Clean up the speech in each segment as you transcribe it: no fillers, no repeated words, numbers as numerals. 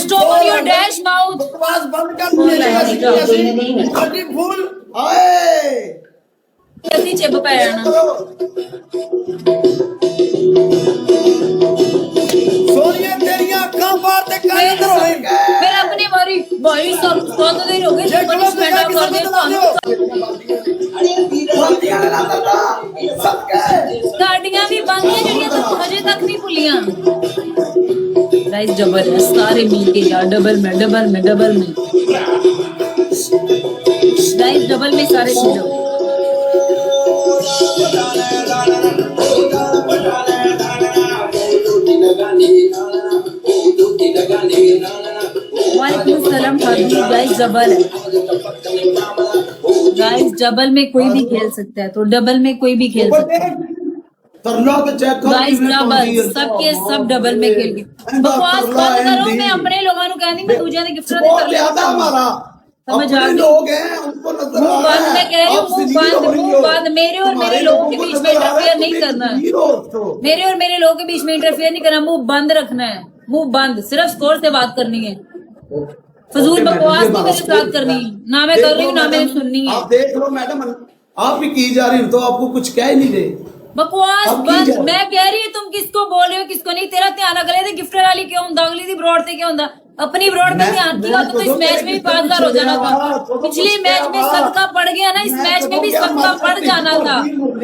stop your dash mouth. बकवास बंद कर गाड़ी फूल आए ਅਸੀਂ ਚਿੱਬ ਪੈ ਜਾਣਾ। सोनिया तेरिया अखां बाहर ते कर अंदर होएंगे फिर अपनी बारी भाई सब कद दिन हो गए पनिशमेंट कर दे बंदियां ने ना दता सबके गाड़ियां भी बंद है ਜਿਹੜੀਆਂ ਤੂੰ ਹਜੇ ਤੱਕ ਨਹੀਂ ਭੁੱਲੀਆਂ। गाइस डबल है सारे मिलके यार डबल में गाइस डबल में सारे चीजों वालेकुम सलाम गाइस डबल है। गाइस डबल में कोई भी खेल सकता है तो डबल में कोई भी खेल सकता है। तरला तो चेक कर गाइस डबल सबके सब डबल में खेल के बकवास बंद करो। मैं अपने लोगों को कहनी मैं दूसरे के गिफ्ट बहुत ज्यादा हमारा समझ आ गई। लोग हैं उनको नजर मुंह बंद मैं कह रही हूँ मुंह बंद मेरे और मेरे लोगों के बीच में इंटरफेयर नहीं करना है। मेरे और मेरे लोगों के बीच में इंटरफेयर नहीं करना। मुंह बंद रखना है मुंह बंद। सिर्फ स्कोर से बात करनी है। फजूल बकवास नहीं मेरे साथ करनी ना मैं कर रही हूँ ना मैंने सुननी है। आप देख लो मैडम आप भी की जा रही हो तो आपको कुछ कह ही नहीं रहे। बकवास बंद। मैं कह रही हूँ तुम किसको बोल रहे हो किसको नहीं। तेरा ध्यान अगले थे गिफ्टर वाली क्यों होंदा अगली दी ब्रॉड से क्यों होंदा। अपनी ब्रॉड पे ध्यान दिया तो इस मैच में भी 5 बार हो जाना था। पिछले मैच में सदका पड़ गया ना इस मैच में भी सदका पड़ जाना था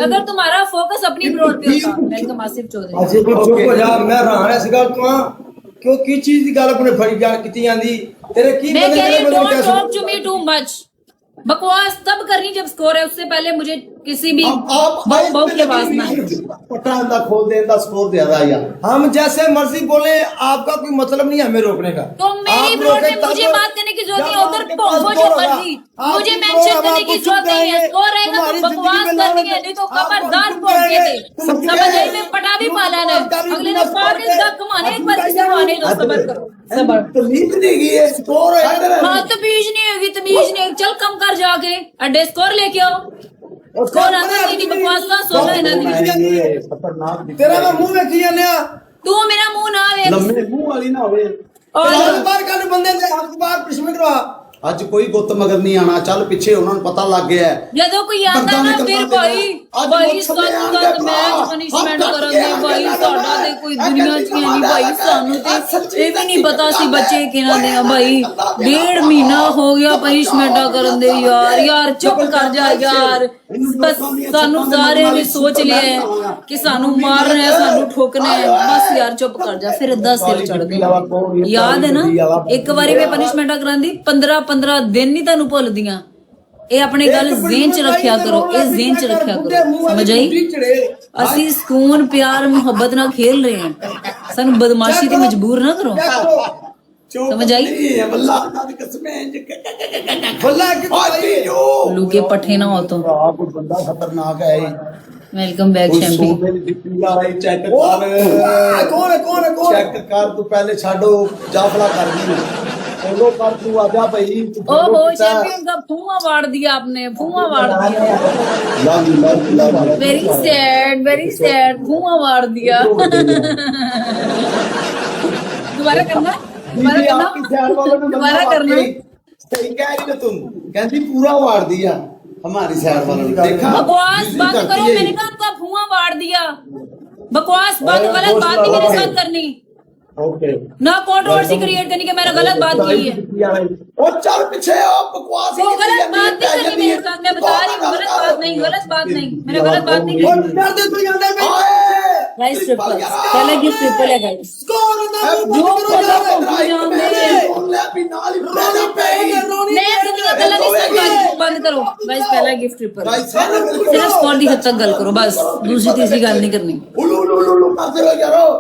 अगर तुम्हारा फोकस अपनी ब्रॉड पे होता। वेलकम आसिफ चौधरी। अजे को चुप हो जा मैं रहना इस गल तो क्यों की चीज दी गल अपने फड़ी जान कीती जांदी तेरे की मैं कह रही हूँ don't talk to me too much. बकवास तब करनी जब स्कोर है उससे पहले मुझे किसी भी बहुत की आवाज ना पटान दा खोल दे दा स्कोर दे दा यार हम जैसे मर्जी बोले आपका कोई मतलब नहीं हमें रोकने का। तो मेरी ब्रॉड में मुझे बात करने की जरूरत नहीं उधर पहुंचो जो मर्जी मुझे मेंशन करने की जरूरत नहीं है। स्कोर रहेगा तो बकवास करनी है नहीं तो खबरदार पहुंच गए थे समझ आई। में पटा भी पाला है अगले ने पार इस धक माने एक बार किसी माने तो सबर करो सबर। तमीज नहीं गई है स्कोर है हाँ तमीज नहीं होगी तमीज नहीं चल कम कर जाके अड्डे स्कोर लेके आओ। स्कोर आंदा नहीं बकवास का सोना है ना तेरा मैं मुंह देखी जाने तू मेरा मुंह ना वे लंबे मुंह वाली ना होवे और बार कर बंदे ने हक बार पिछमे करवा ਅੱਜ ਕੋਈ ਗੁੱਤ ਮਗਰ ਨਹੀਂ ਆਣਾ ਚੱਲ ਪਿੱਛੇ ਉਹਨਾਂ ਨੂੰ ਪਤਾ ਲੱਗ ਗਿਆ ਜਦੋਂ ਕੋਈ ਆਂਦਾ ਨਾ ਫਿਰ ਭਾਈ ਸੱਤ ਮੈਚ ਪਨਿਸ਼ਮੈਂਟ ਕਰਾਂਗੇ ਭਾਈ ਸਾਡਾ ਤੇ ਕੋਈ ਦੁਨੀਆ 'ਚ ਨਹੀਂ ਭਾਈ ਸਾਨੂੰ ਤੇ ਇਹ ਵੀ ਨਹੀਂ ਪਤਾ ਸੀ ਬੱਚੇ ਕਿਹਨਾਂ ਦੇ ਆ ਭਾਈ। 1.5 ਮਹੀਨਾ ਹੋ ਗਿਆ ਪਨਿਸ਼ਮੈਂਟਾਂ ਕਰਨ ਦੇ ਯਾਰ ਚੁੱਪ ਕਰ ਜਾ ਯਾਰ। ਬਸ ਸਾਨੂੰ ਸਾਰਿਆਂ ਨੇ ਸੋਚ ਲਿਆ ਕਿ ਸਾਨੂੰ ਮਾਰਨਾ ਹੈ ਸਾਨੂੰ ਠੋਕਣਾ ਹੈ ਬਸ ਯਾਰ ਚੁੱਪ ਕਰ ਜਾ। ਫਿਰ ਅੱਧਾ ਸਿਰ ਚੜ ਗਿਆ ਯਾਦ ਹੈ ਨਾ ਇੱਕ ਵਾਰੀ ਮੈਂ ਪਨਿਸ਼ਮੈਂਟਾਂ ਕਰਾਂਦੀ 15 दिन नहीं तानू भुलदियां। ये अपने गल ज़हन च रखिया करो ये ज़हन च रखिया करो समझ आई। असी सुकून प्यार मुहब्बत ना खेल रहे हैं सानू बदमाशी ते मजबूर ना करो समझ आई। लुके पट्ठे ना हो तो बंदा खतरनाक है। Welcome back champion. चेक कर कौन चेक कर तू पहले छाड़ो जाफला कर दी बोलो कर तू आजा भाई ओहो चैंपियन का फुआ वाड़ दिया आपने फुआ वाड़ दिया। वेरी सैड फुआ वाड़ दिया। दोबारा करना दोबारा करना सही कह रही हो तुम कहती पूरा वाड़ दिया हमारी साइड वालों ने देखा। बकवास बंद करो मैंने कहा आपका फुआ वाड़ दिया। बकवास बंद गलत बात नहीं मेरे साथ करनी ओके ना कंट्रोवर्सी क्रिएट करनी कि मैंने गलत बात की है। और चल पीछे आप बकवास वो गलत बात नहीं करनी मेरे साथ मैं बता रही हूँ गलत बात नहीं मैंने गलत बात नहीं की। गाइस ट्रिपल पहले गिफ्ट ट्रिपल है गाइस जो खोला को जान दे मैं दुनिया गलत नहीं बंद करो गाइस पहला गिफ्ट ट्रिपल सिर्फ स्कोर दी हद तक गल करो बस दूसरी तीसरी गल नहीं करनी।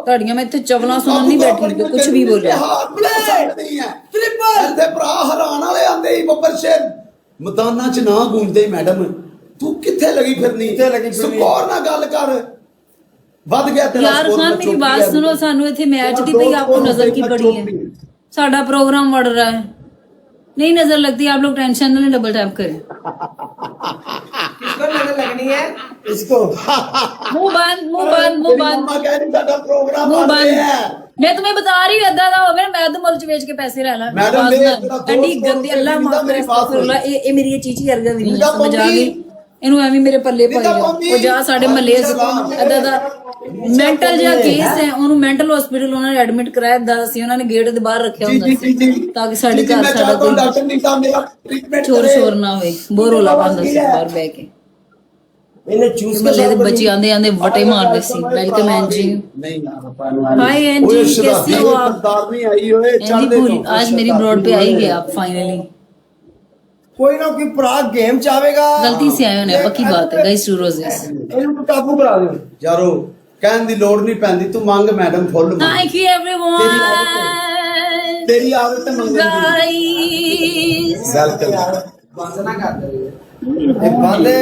ਤੁਹਾਡੀਆਂ ਮੈਂ ਇੱਥੇ ਚਵਲਾ ਸੁਣਨ ਨਹੀਂ ਬੈਠੀ ਤੇ ਕੁਝ ਵੀ ਬੋਲਿਆ ट्रिपल ते भरा हरान वाले आंदे ही बब्बर शेर मैदानां च ना गूंजदे मैडम तू किथे लगी फिरनी स्कोर ना गल कर वध गया तेरा यार खान मेरी बात सुनो सानू इथे मैच दी भाई आपको नजर की पड़ी है साडा प्रोग्राम बढ़ रहा है नहीं नजर लगती आप लोग टेंशन ना डबल टैप करें। किसको नजर लगनी है इसको मुंह बंद मुंह बंद मुंह बंद प्रोग्राम मुंह बंद मैं तुम्हें बता रही हूँ ਏਦਾਂ ਦਾ ਹੋਵੇ ਮੈਂ ਤਾਂ ਮੁੱਲ ਚ ਵੇਚ ਕੇ ਪੈਸੇ ਲੈ ਲਾਂ ਮੈਡਮ, ਇਹ ਜਿਹੜਾ ਐਂਡੀ ਦੋਸਤ ਗੰਦੀ ਅੱਲਾ ਮੇਰੀ ਮਾਫ ਮੇਰੀ ਕਰੇ ਬਾਤ ਸੁਣ। ਇਹ ਮੇਰੀ ਇਹ ਚੀਚੀ ਵਰਗਾ ਵੀ ਨਹੀਂ ਨਿੱਕਾ ਸਮਝ ਆ ਪੰਮੀ। ਗਈ ਇਹਨੂੰ ਐਵੇਂ ਮੇਰੇ ਪੱਲੇ ਪਾਈ ਜਾ ਉਹ ਜਾ ਸਾਡੇ ਮਹੱਲੇ ਏਦਾਂ ਦਾ ਮੈਂਟਲ ਜਿਹਾ ਕੇਸ ਹੈ ਉਹਨੂੰ ਮੈਂਟਲ ਹਸਪੀਟਲ ਉਹਨਾਂ ਨੇ ਐਡਮਿਟ ਕਰਾਇਆ ਦਾ ਸੀ ਉਹਨਾਂ ਨੇ ਗੇਟ ਦੇ ਬਾਹਰ ਰੱਖਿਆ ਜੀ ਹੁੰਦਾ ਜੀ ਜੀ ਸੀ ਤਾਂ ਕਿ ਸਾਡੇ ਜੀ, ਜੀ, ਘਰ ਮੈਂ ਸਾਡਾ ਚਾਹਤਾ ਹੂੰ ਕੋਈ ਡਾਕਟਰ ਨੀਤਾ ਮੇਰਾ ਟ੍ਰੀਟਮੈਂਟ ਚੋਰ ਸ਼ੋਰ ਨਾ ਹੋਵੇ ਬੋਰੋਲਾ ਪਾਉਂਦਾ ਸੀ ਬਾਹਰ ਬਹਿ ਕੇ ਇਹਨੇ ਚੂਸ ਕੇ ਮਹੱਲੇ ਦੇ ਬੱਚੇ ਆਂਦੇ ਆਂਦੇ ਵਟੇ ਮਾਰਦੇ ਸੀ ਵੈਲਕਮ ਐਂਜੀ ਨਹੀਂ ਯਾਰ हाय एंजी कैसी हो आप ਸਰਦਾਰ ਨਹੀਂ ਆਈ ਹੋਏ एंजी ਚੜਦੇ पूरी आज मेरी ब्रॉड पे आ ही गए आप फाइनली ਕੋਈ ਨਾ ਕੋਈ ਭਰਾ ਗੇਮ ਚ ਆਵੇਗਾ गलती से आए होने पक्की बात है गाइस टू रोजेस ਇਹਨੂੰ ਕਾਬੂ ਕਰਾ ਦਿਓ ਯਾਰੋ ਕਹਿਣ ਦੀ ਲੋੜ ਨਹੀਂ ਪੈਂਦੀ ਤੂੰ ਮੰਗ ਮੈਡਮ ਫੁੱਲ ਮੰਗ थैंक यू एवरीवन ਤੇਰੀ ਆਦਤ ਹੈ ਮੰਗਣ ਦੀ गाइस ਵੈਲਕਮ ਇਹ ਬੰਦੇ